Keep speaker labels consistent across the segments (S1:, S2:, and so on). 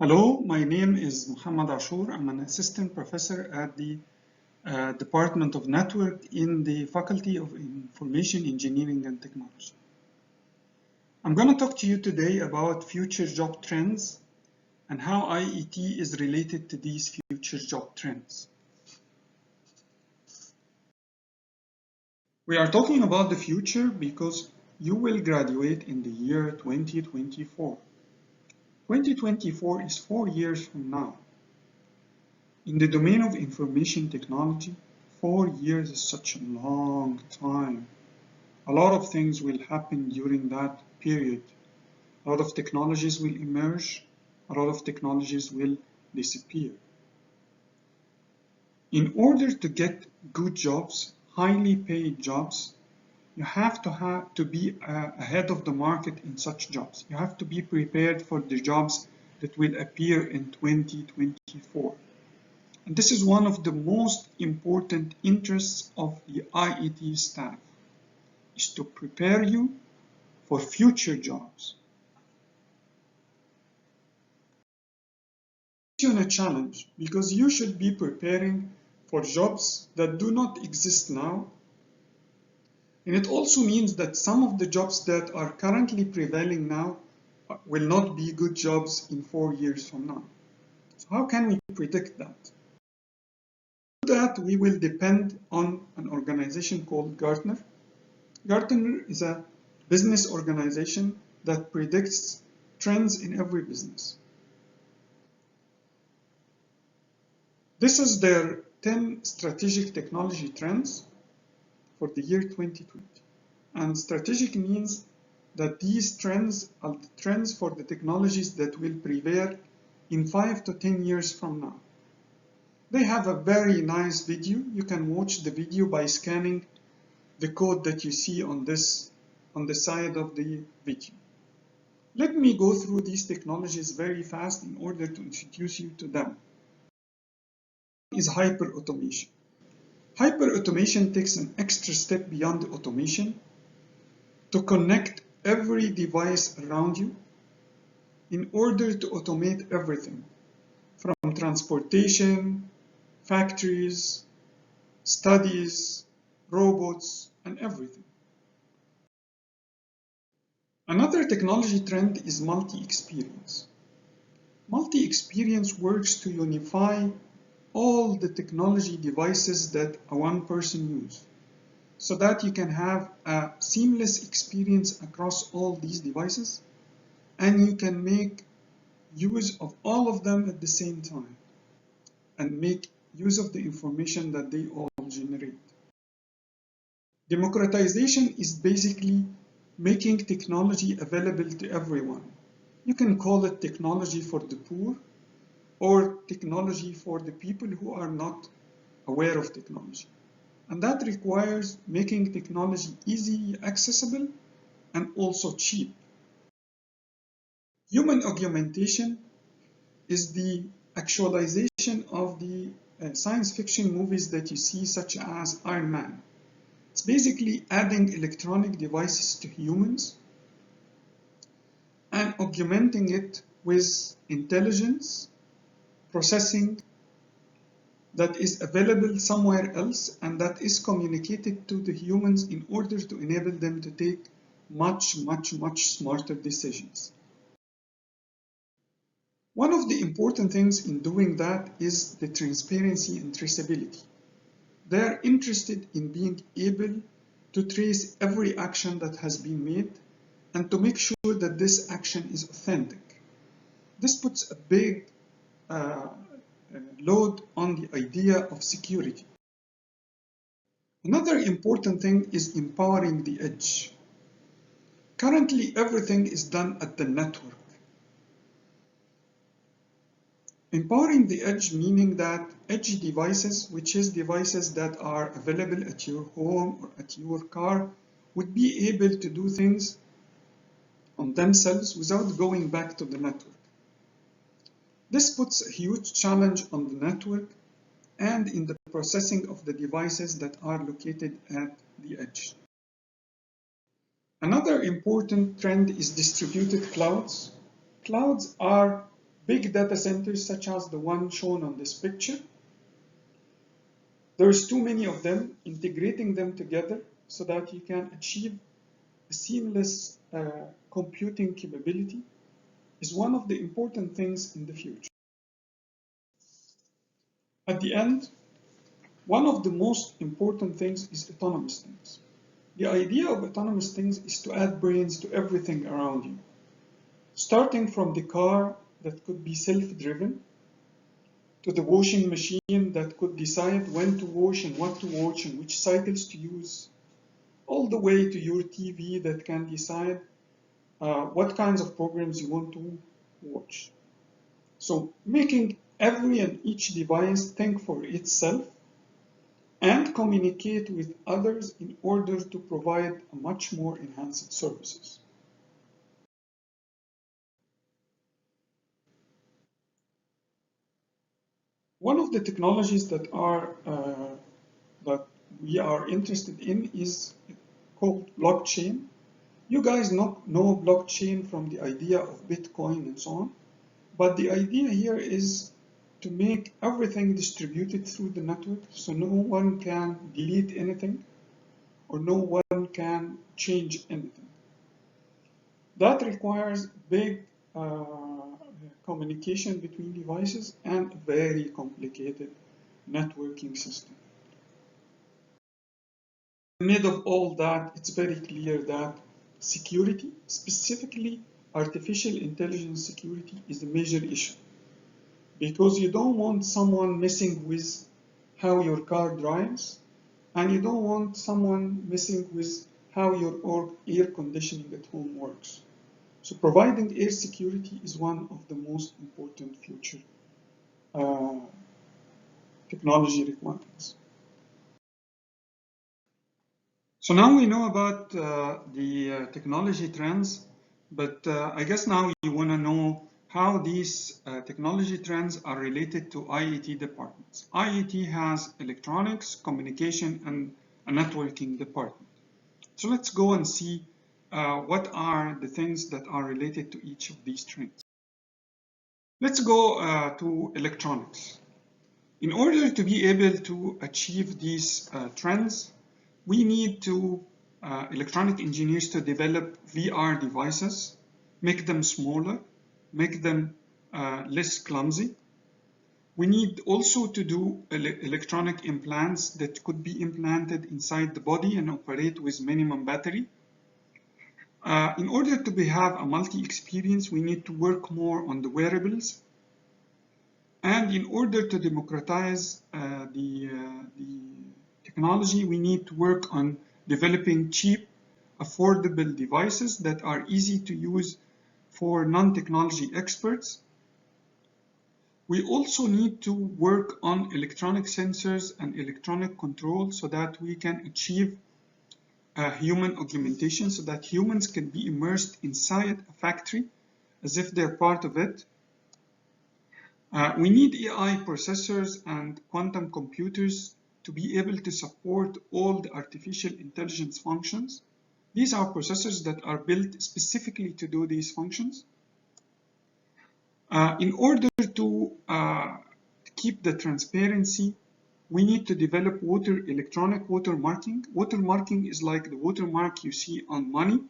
S1: Hello, my name is Muhammad Ashur. I'm an assistant professor at the Department of Network in the Faculty of Information Engineering and Technology. I'm going to talk to you today about future job trends and how IET is related to these future job trends. We are talking about the future because you will graduate in the year 2024. 2024 is 4 years from now. In the domain of information technology, 4 years is such a long time. A lot of things will happen during that period. A lot of technologies will emerge, a lot of technologies will disappear. In order to get good jobs, highly paid jobs, you have to be ahead of the market in such jobs. You have to be prepared for the jobs that will appear in 2024. And this is one of the most important interests of the IET staff, is to prepare you for future jobs. It's a challenge because you should be preparing for jobs that do not exist now. And it also means that some of the jobs that are currently prevailing now will not be good jobs in 4 years from now. So how can we predict that? To do that, we will depend on an organization called Gartner. Gartner is a business organization that predicts trends in every business. This is their 10 strategic technology trends for the year 2020. And strategic means that these trends are the trends for the technologies that will prevail in 5 to 10 years from now. They have a very nice video. You can watch the video by scanning the code that you see on the side of the video. Let me go through these technologies very fast in order to introduce you to them. Is hyper-automation. Hyper-automation takes an extra step beyond automation to connect every device around you in order to automate everything, from transportation, factories, studies, robots, and everything. Another technology trend is multi-experience. Multi-experience works to unify all the technology devices that one person uses, so that you can have a seamless experience across all these devices, and you can make use of all of them at the same time, and make use of the information that they all generate. Democratization is basically making technology available to everyone. You can call it technology for the poor, or technology for the people who are not aware of technology. And that requires making technology easy, accessible, and also cheap. Human augmentation is the actualization of the science fiction movies that you see, such as Iron Man. It's basically adding electronic devices to humans and augmenting it with intelligence, processing that is available somewhere else and that is communicated to the humans in order to enable them to take much smarter decisions. One of the important things in doing that is the transparency and traceability. They are interested in being able to trace every action that has been made and to make sure that this action is authentic. This puts a big load on the idea of security. Another important thing is empowering the edge. Currently, everything is done at the network. Empowering the edge meaning that edge devices, which is devices that are available at your home or at your car, would be able to do things on themselves without going back to the network. This puts a huge challenge on the network and in the processing of the devices that are located at the edge. Another important trend is distributed clouds. Clouds are big data centers such as the one shown on this picture. There's too many of them. Integrating them together so that you can achieve a seamless computing capability is one of the important things in the future. At the end, one of the most important things is autonomous things. The idea of autonomous things is to add brains to everything around you. Starting from the car that could be self-driven, to the washing machine that could decide when to wash and what to wash and which cycles to use, all the way to your TV that can decide what kinds of programs you want to watch. So making every and each device think for itself and communicate with others in order to provide a much more enhanced services. One of the technologies that we are interested in is called blockchain. You guys know blockchain from the idea of Bitcoin and so on, but the idea here is to make everything distributed through the network, so no one can delete anything or no one can change anything. That requires big communication between devices and a very complicated networking system. Amid of all that, it's very clear that security, specifically artificial intelligence security, is a major issue. Because you don't want someone messing with how your car drives, and you don't want someone messing with how your air conditioning at home works. So providing air security is one of the most important future technology requirements. So now we know about the technology trends, but I guess now you want to know how these technology trends are related to IET departments. IET has electronics, communication, and a networking department. So let's go and see what are the things that are related to each of these trends. Let's go to electronics. In order to be able to achieve these trends, we need electronic engineers to develop VR devices, make them smaller, make them less clumsy. We need also to do electronic implants that could be implanted inside the body and operate with minimum battery. In order to have a multi-experience, we need to work more on the wearables. And in order to democratize the technology, we need to work on developing cheap, affordable devices that are easy to use for non-technology experts. We also need to work on electronic sensors and electronic control so that we can achieve human augmentation, so that humans can be immersed inside a factory as if they're part of it. We need AI processors and quantum computers to be able to support all the artificial intelligence functions. These are processors that are built specifically to do these functions. In order to keep the transparency, we need to develop electronic watermarking. Watermarking is like the watermark you see on money,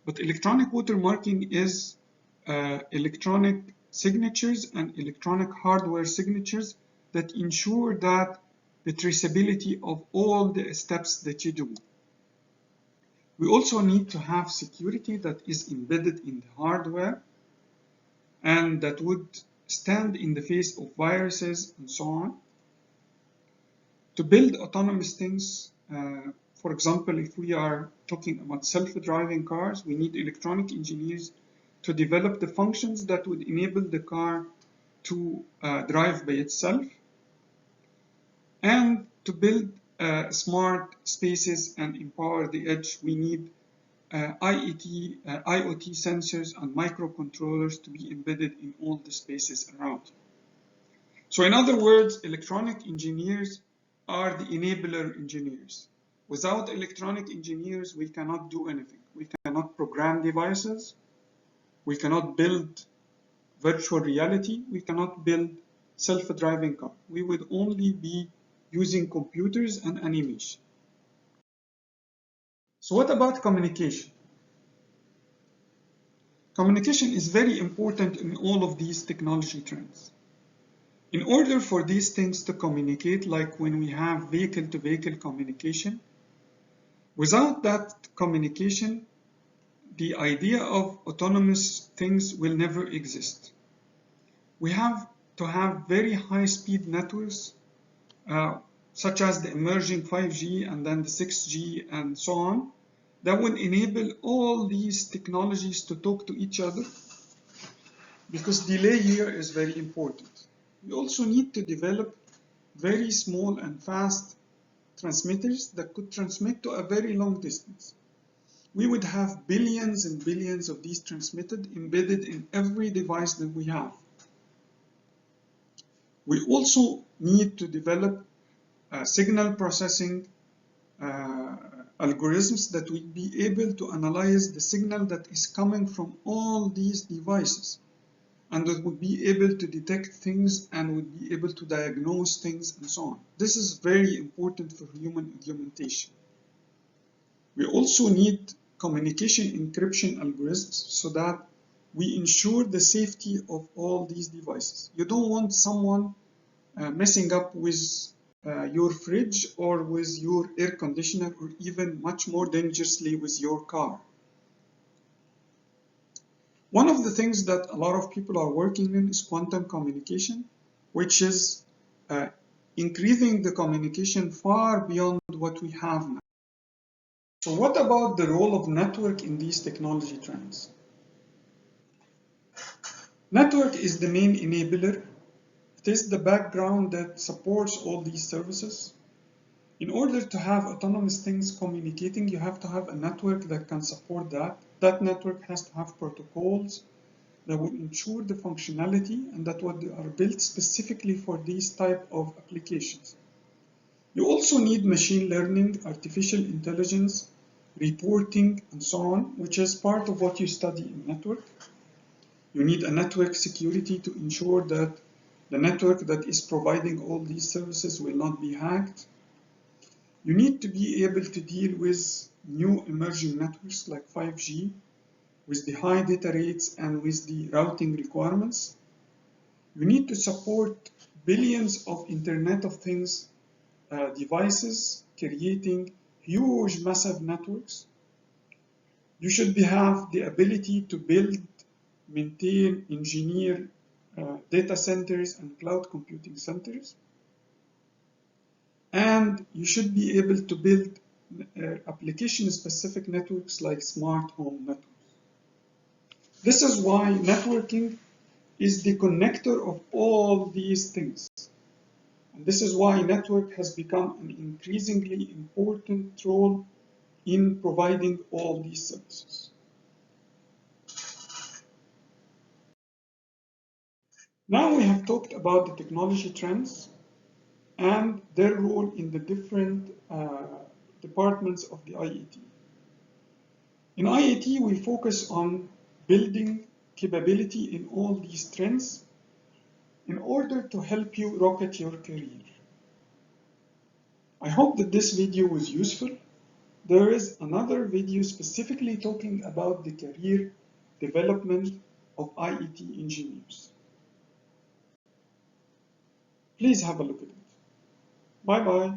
S1: but electronic watermarking is electronic signatures and electronic hardware signatures that ensure that the traceability of all the steps that you do. We also need to have security that is embedded in the hardware and that would stand in the face of viruses and so on. To build autonomous things, for example, if we are talking about self-driving cars, we need electronic engineers to develop the functions that would enable the car to drive by itself. And to build smart spaces and empower the edge, we need IoT sensors and microcontrollers to be embedded in all the spaces around. So in other words, electronic engineers are the enabler engineers. Without electronic engineers, we cannot do anything. We cannot program devices. We cannot build virtual reality, we cannot build self-driving car. We would only be using computers and animation. So what about communication? Communication is very important in all of these technology trends. In order for these things to communicate, like when we have vehicle-to-vehicle communication, without that communication, the idea of autonomous things will never exist. We have to have very high-speed networks, such as the emerging 5G and then the 6G and so on, that will enable all these technologies to talk to each other, because delay here is very important. We also need to develop very small and fast transmitters that could transmit to a very long distance. We would have billions and billions of these transmitted embedded in every device that we have. We also need to develop signal processing algorithms that will be able to analyze the signal that is coming from all these devices, and that would be able to detect things and would be able to diagnose things and so on. This is very important for human augmentation. We also need communication encryption algorithms so that we ensure the safety of all these devices. You don't want someone messing up with your fridge or with your air conditioner, or even much more dangerously with your car. One of the things that a lot of people are working in is quantum communication, which is increasing the communication far beyond what we have now. So what about the role of network in these technology trends? Network is the main enabler. It is the background that supports all these services. In order to have autonomous things communicating, you have to have a network that can support that. That network has to have protocols that will ensure the functionality and that what they are built specifically for these type of applications. You also need machine learning, artificial intelligence, reporting, and so on, which is part of what you study in network. You need a network security to ensure that the network that is providing all these services will not be hacked. You need to be able to deal with new emerging networks like 5G, with the high data rates and with the routing requirements. You need to support billions of Internet of Things devices, creating huge, massive networks. You should have the ability to build, maintain, engineer data centers and cloud computing centers. And you should be able to build application-specific networks like smart home networks. This is why networking is the connector of all these things. And this is why network has become an increasingly important role in providing all these services. Now we have talked about the technology trends and their role in the different departments of the IET. In IET, we focus on building capability in all these trends in order to help you rocket your career. I hope that this video was useful. There is another video specifically talking about the career development of IET engineers. Please have a look at it. Bye-bye.